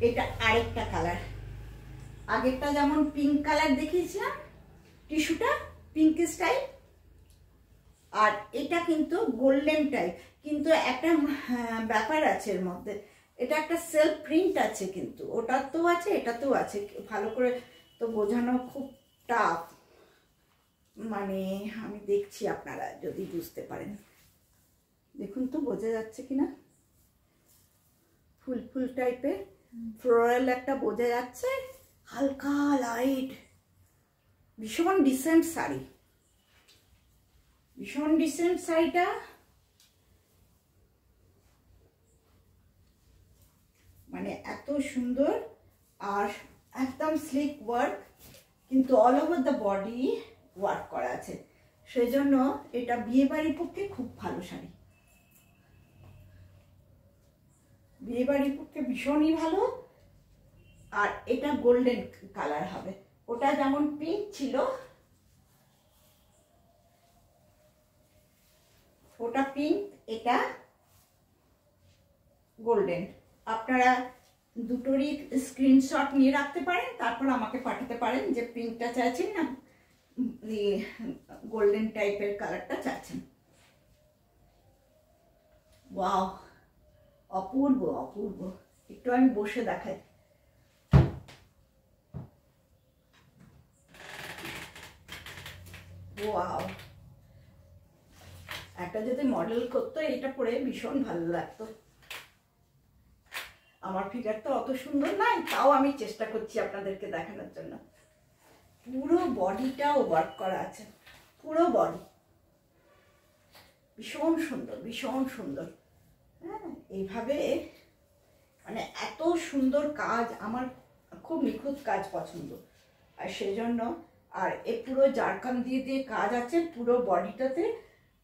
এটা আরেকটা কালার। আগেরটা যেমন পিঙ্ক কালার দেখিয়েছিলাম, টিস্যুটা পিঙ্ক স্টাইল, আর এটা কিন্তু গোল্ডেন টাইপ। কিন্তু একটা ব্যাপার আছে এর মধ্যে, এটা একটা সেলফ প্রিন্ট আছে, কিন্তু ওটাতেও আছে এটাতেও আছে। ভালো করে তো বোঝানো খুব টাফ, মানে আমি দেখছি আপনারা যদি বুঝতে পারেন। দেখুন তো বোঝা যাচ্ছে কিনা, ফুল ফুল টাইপের ফ্লোরাল একটা বোঝা যাচ্ছে, হালকা লাইট, ভীষণ ডিসেন্ট শাড়ি, ভীষণ ডিসেন্ট শাড়িটা। মানে এত সুন্দর, আর একদম স্লিক ওয়ার্ক, কিন্তু all over the body work করা আছে, সেই জন্য এটা বিয়ে বাড়ির পক্ষে খুব ভালো শাড়ি, বিয়ে বাড়ির পক্ষে ভীষণই ভালো। আর এটা গোল্ডেন কালার হবে, ওটা যেমন পিঙ্ক ছিল, ওটা পিঙ্ক, এটা গোল্ডেন। আপনারা দুটোরই স্ক্রিনশট নিয়ে রাখতে পারেন, তারপর আমাকে পাঠাতে পারেন যে পিঙ্কটা চাইছেন না গোল্ডেন টাইপের কালারটা চাচ্ছেন। ওয়াও, অপূর্ব অপূর্ব। একটু আমি বসে দেখাই। ওয়াও, একটা যদি মডেল করতো এটা পরে ভীষণ ভালো লাগতো। আমার ফিগার তো অত সুন্দর নাই, তাও আমি চেষ্টা করছি আপনাদেরকে দেখানোর জন্য। পুরো বডিটাও ওয়ার্ক করা আছে, পুরো বডি ভীষণ সুন্দর, ভীষণ সুন্দর। হ্যাঁ, এইভাবে মানে এত সুন্দর কাজ, আমার খুব নিখুঁত কাজ পছন্দ, আর সেই জন্য। আর এ পুরো জারকান দিয়ে দিয়ে কাজ আছে পুরো বডিটাতে,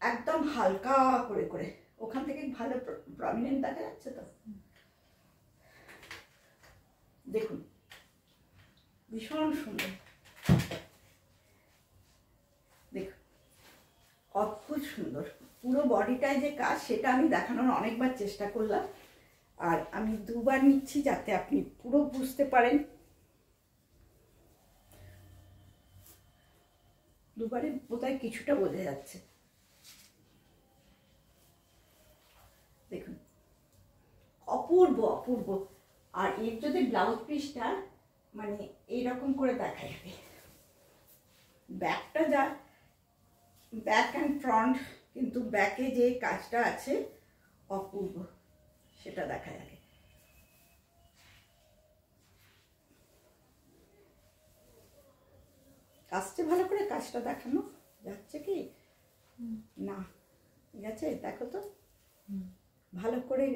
একদম হালকা করে করে। ওখান থেকে ভালো প্রমিনেন্ট দেখা যাচ্ছে তো, দেখুন ভীষণ সুন্দর, দেখুন অদ্ভুত সুন্দর। পুরো বডিটায় যে কাজ, সেটা আমি দেখানোর অনেকবার চেষ্টা করলাম, আর আমি দুবার নিচ্ছি যাতে আপনি পুরো বুঝতে পারেন। দুবারে বোধহয় কিছুটা বোঝা যাচ্ছে, দেখুন অপূর্ব অপূর্ব। আর এর যদি ব্লাউজ পিসটা মানে এইরকম করে দেখা যাবে, ব্যাকটা যা ব্যাক অ্যান্ড ফ্রন্ট, কিন্তু ব্যাকে যে কাজটা আছে অপূর্ব, সেটা দেখা যাবে। আসছে ভালো করে কাজটা দেখানো যাচ্ছে কি না? গেছে, দেখো তো ভালো করে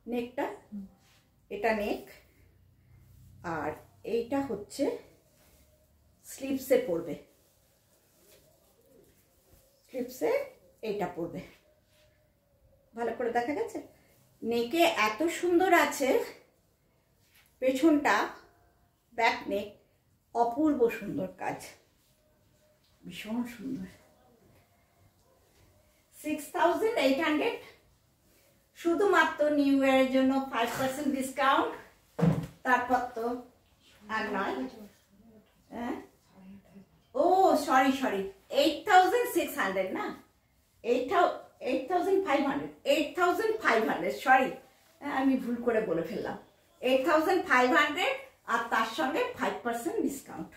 নেকটা, এটা নেক, আর এইটা হচ্ছে স্লিভসে পড়বে, স্লিভসে এইটা পড়বে। ভালো করে দেখা গেছে, নেকে এত সুন্দর আছে, পেছনটা ব্যাক নেক, অপূর্ব সুন্দর কাজ, ভীষণ সুন্দর। 6800, শুধুমাত্র নিউ ইয়ারের জন্য 5% ডিসকাউন্ট, তারপর তো আর নয়। হ্যাঁ, ও সরি 8600 না, 8500, সরি, আমি ভুল করে বলে ফেললাম। 8500, আর তার সঙ্গে 5% ডিসকাউন্ট।